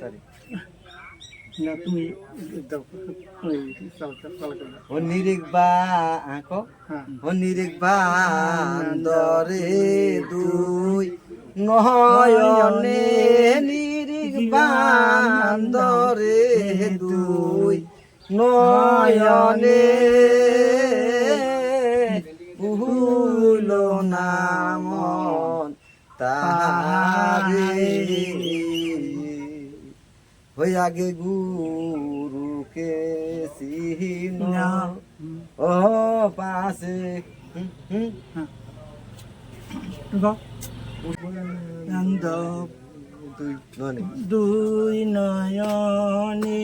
তারি না তুমি দাও ওই চাল করে ও নিরিক বা আঁকো হ্যাঁ ও নিরিক বান্দরে দুই নয়নে নিরিক বান্দরে দুই নয়নে ভুল নামন তাহারে হই আগে গুরুকে চিহ্ন ও পাশে দুই নয়নে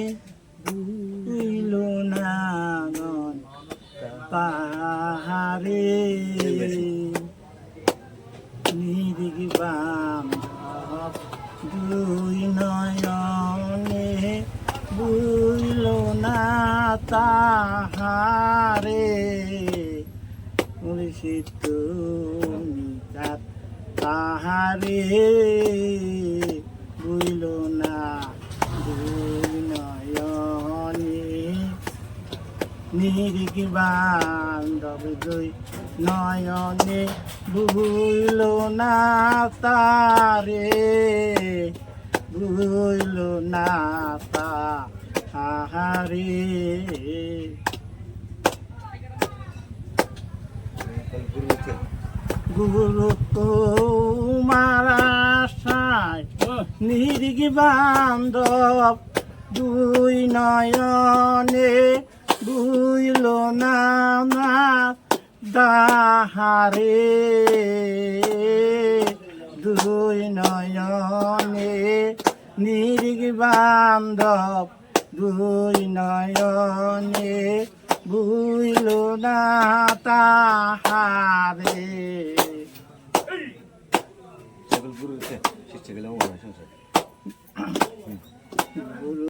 দুইল নাগন পাহাড়ে নিরিগ বান্ধব দুই নয়নে বুইল না তাহারে মুর্শিদ নিতার তাহারে বুইল না দুই নয়নে নিরিগ বান্ধব দুই নয়নে বুইল না তারে বুইল না তাহারে গুরু তোমার আশায় নিরিগ বান্ধব দুই নয়নে বুইল না দাহারে দুই নয়নে নিরিগ বান্ধব দুই নয়নে বুইল না তাহারে গুরু শিষ্য গেলাম